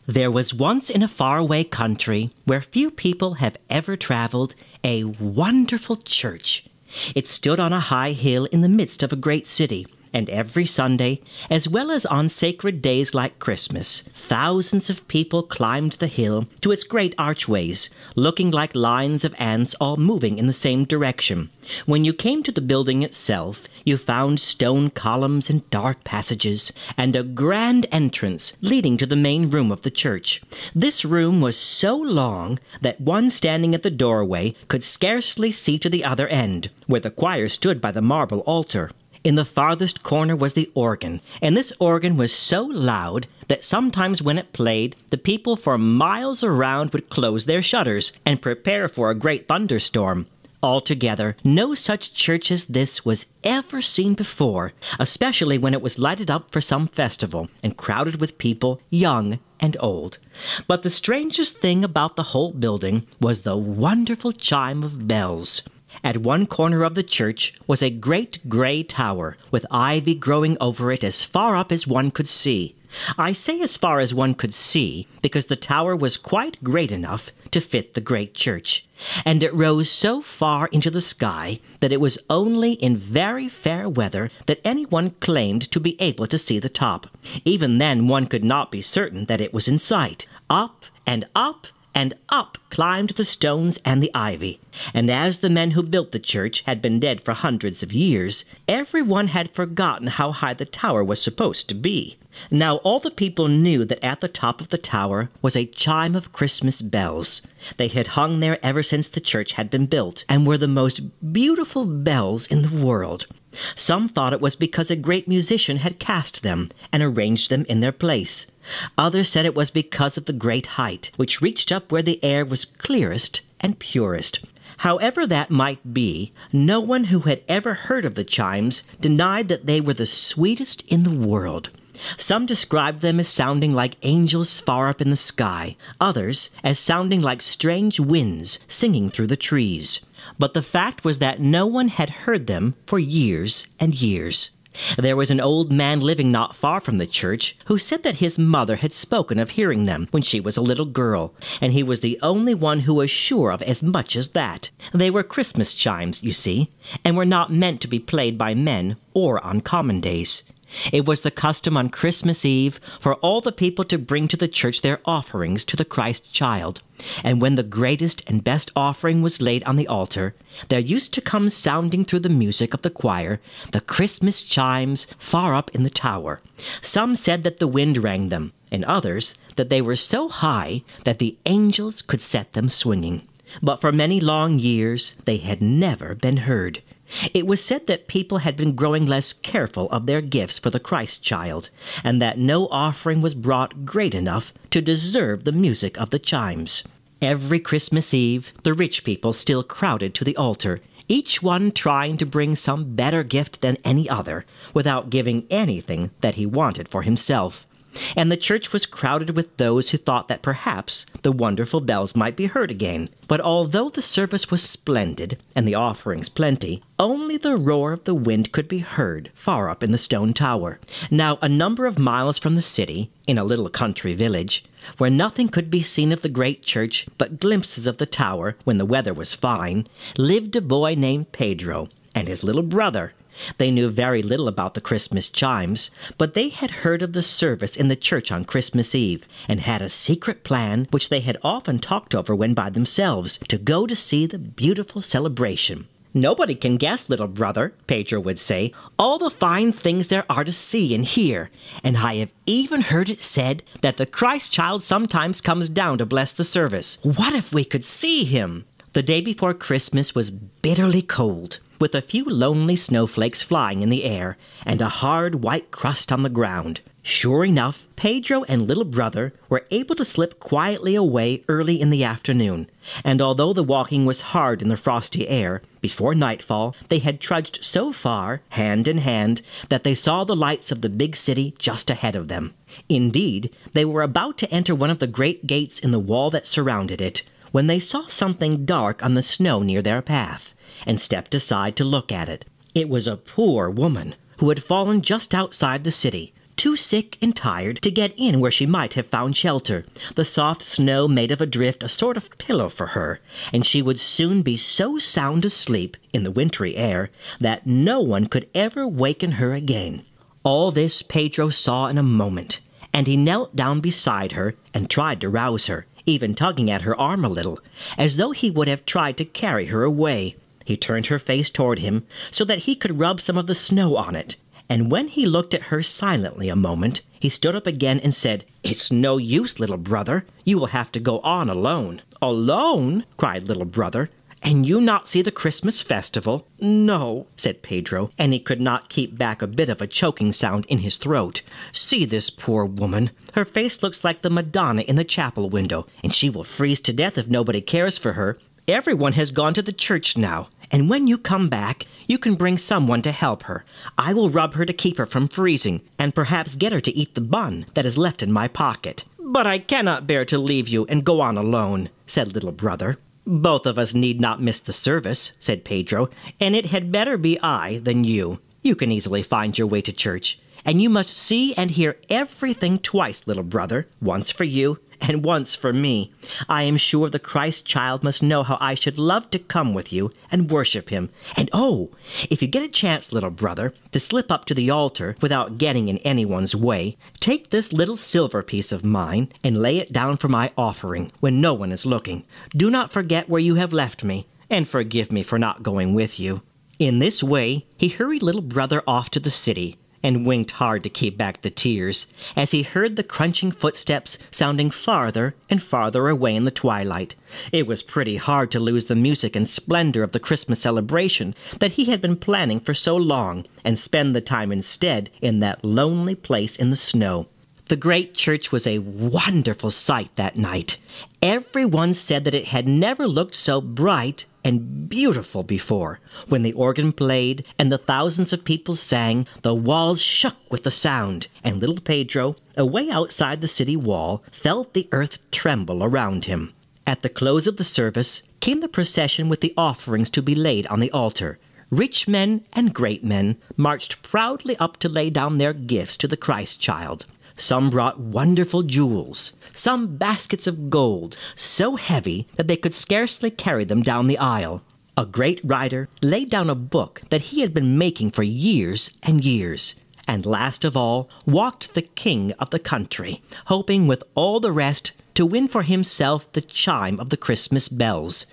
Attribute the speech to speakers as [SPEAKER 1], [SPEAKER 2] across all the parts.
[SPEAKER 1] There was once in a faraway country where few people have ever traveled a wonderful church. It stood on a high hill in the midst of a great city, and every Sunday, as well as on sacred days like Christmas, thousands of people climbed the hill to its great archways, looking like lines of ants all moving in the same direction. When you came to the building itself, you found stone columns and dark passages, and a grand entrance leading to the main room of the church. This room was so long that one standing at the doorway could scarcely see to the other end, where the choir stood by the marble altar. In the farthest corner was the organ, and this organ was so loud that sometimes when it played, the people for miles around would close their shutters and prepare for a great thunderstorm. Altogether, no such church as this was ever seen before, especially when it was lighted up for some festival and crowded with people, young and old. But the strangest thing about the whole building was the wonderful chime of bells. At one corner of the church was a great gray tower, with ivy growing over it as far up as one could see. I say as far as one could see, because the tower was quite great enough to fit the great church, and it rose so far into the sky that it was only in very fair weather that anyone claimed to be able to see the top. Even then one could not be certain that it was in sight. Up and up and up climbed the stones and the ivy. And as the men who built the church had been dead for hundreds of years, everyone had forgotten how high the tower was supposed to be. Now all the people knew that at the top of the tower was a chime of Christmas bells. They had hung there ever since the church had been built, and were the most beautiful bells in the world. Some thought it was because a great musician had cast them and arranged them in their place. Others said it was because of the great height, which reached up where the air was clearest and purest. However that might be, no one who had ever heard of the chimes denied that they were the sweetest in the world. Some described them as sounding like angels far up in the sky, others as sounding like strange winds singing through the trees. But the fact was that no one had heard them for years and years. There was an old man living not far from the church who said that his mother had spoken of hearing them when she was a little girl, and he was the only one who was sure of as much as that. They were Christmas chimes, you see, and were not meant to be played by men or on common days. It was the custom on Christmas Eve for all the people to bring to the church their offerings to the Christ child. And when the greatest and best offering was laid on the altar, there used to come sounding through the music of the choir the Christmas chimes far up in the tower. Some said that the wind rang them, and others that they were so high that the angels could set them swinging. But for many long years they had never been heard. It was said that people had been growing less careful of their gifts for the Christ child, and that no offering was brought great enough to deserve the music of the chimes. Every Christmas Eve, the rich people still crowded to the altar, each one trying to bring some better gift than any other, without giving anything that he wanted for himself. And the church was crowded with those who thought that perhaps the wonderful bells might be heard again. But although the service was splendid, and the offerings plenty, only the roar of the wind could be heard far up in the stone tower. Now, a number of miles from the city, in a little country village, where nothing could be seen of the great church but glimpses of the tower when the weather was fine, lived a boy named Pedro and his little brother. They knew very little about the Christmas chimes, but they had heard of the service in the church on Christmas Eve, and had a secret plan which they had often talked over when by themselves, to go to see the beautiful celebration. "Nobody can guess, little brother," Pedro would say, "all the fine things there are to see and hear, and I have even heard it said that the Christ child sometimes comes down to bless the service. What if we could see him?" The day before Christmas was bitterly cold, with a few lonely snowflakes flying in the air, and a hard white crust on the ground. Sure enough, Pedro and little brother were able to slip quietly away early in the afternoon, and although the walking was hard in the frosty air, before nightfall they had trudged so far, hand in hand, that they saw the lights of the big city just ahead of them. Indeed, they were about to enter one of the great gates in the wall that surrounded it, when they saw something dark on the snow near their path, and stepped aside to look at it. It was a poor woman who had fallen just outside the city, too sick and tired to get in where she might have found shelter. The soft snow made of a drift a sort of pillow for her, and she would soon be so sound asleep in the wintry air that no one could ever waken her again. All this Pedro saw in a moment, and he knelt down beside her and tried to rouse her, even tugging at her arm a little, as though he would have tried to carry her away. He turned her face toward him so that he could rub some of the snow on it, and when he looked at her silently a moment, he stood up again and said, "It's no use, little brother. You will have to go on alone." "Alone?" cried little brother. "And you not see the Christmas festival?" "No," said Pedro, and he could not keep back a bit of a choking sound in his throat. "See this poor woman. Her face looks like the Madonna in the chapel window, and she will freeze to death if nobody cares for her. Everyone has gone to the church now, and when you come back, you can bring someone to help her. I will rub her to keep her from freezing, and perhaps get her to eat the bun that is left in my pocket." "But I cannot bear to leave you and go on alone," said little brother. "Both of us need not miss the service," said Pedro, "and it had better be I than you. You can easily find your way to church, and you must see and hear everything twice, little brother, once for you and once for me. I am sure the Christ child must know how I should love to come with you and worship him. And oh, if you get a chance, little brother, to slip up to the altar without getting in anyone's way, take this little silver piece of mine and lay it down for my offering when no one is looking. Do not forget where you have left me, and forgive me for not going with you." In this way, he hurried little brother off to the city, and winked hard to keep back the tears, as he heard the crunching footsteps sounding farther and farther away in the twilight. It was pretty hard to lose the music and splendor of the Christmas celebration that he had been planning for so long, and spend the time instead in that lonely place in the snow. The great church was a wonderful sight that night. Everyone said that it had never looked so bright and beautiful before. When the organ played and the thousands of people sang, the walls shook with the sound, and little Pedro, away outside the city wall, felt the earth tremble around him. At the close of the service came the procession with the offerings to be laid on the altar. Rich men and great men marched proudly up to lay down their gifts to the Christ child. Some brought wonderful jewels, some baskets of gold, so heavy that they could scarcely carry them down the aisle. A great writer laid down a book that he had been making for years and years. And last of all walked the king of the country, hoping with all the rest to win for himself the chime of the Christmas bells.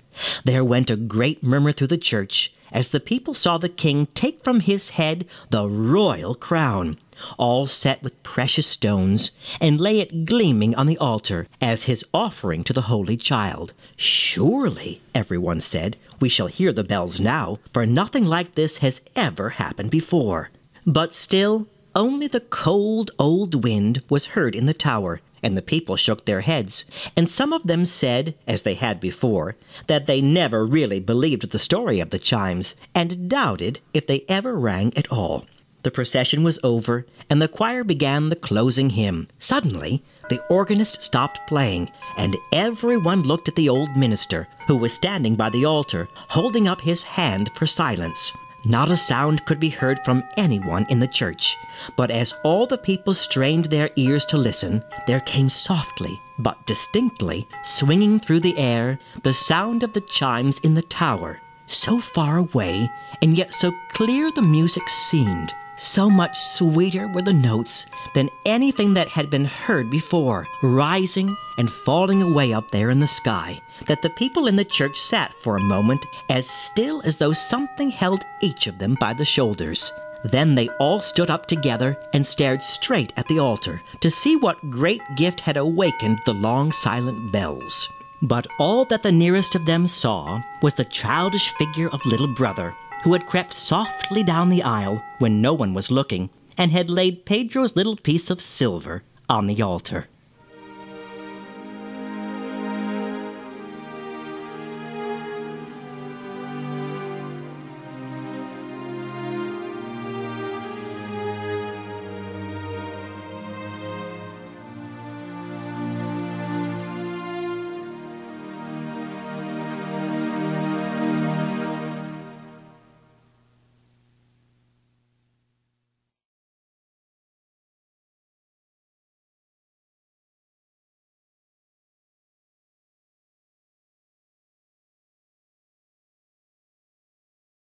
[SPEAKER 1] There went a great murmur through the church as the people saw the king take from his head the royal crown, all set with precious stones, and lay it gleaming on the altar as his offering to the Holy Child. "Surely," everyone said, "we shall hear the bells now, for nothing like this has ever happened before." But still, only the cold old wind was heard in the tower, and the people shook their heads, and some of them said, as they had before, that they never really believed the story of the chimes, and doubted if they ever rang at all. The procession was over, and the choir began the closing hymn. Suddenly, the organist stopped playing, and everyone looked at the old minister, who was standing by the altar, holding up his hand for silence. Not a sound could be heard from anyone in the church, but as all the people strained their ears to listen, there came softly, but distinctly, swinging through the air, the sound of the chimes in the tower. So far away, and yet so clear the music seemed. So much sweeter were the notes than anything that had been heard before, rising and falling away up there in the sky, that the people in the church sat for a moment as still as though something held each of them by the shoulders. Then they all stood up together and stared straight at the altar to see what great gift had awakened the long silent bells. But all that the nearest of them saw was the childish figure of little brother, who had crept softly down the aisle when no one was looking, and had laid Pedro's little piece of silver on the altar.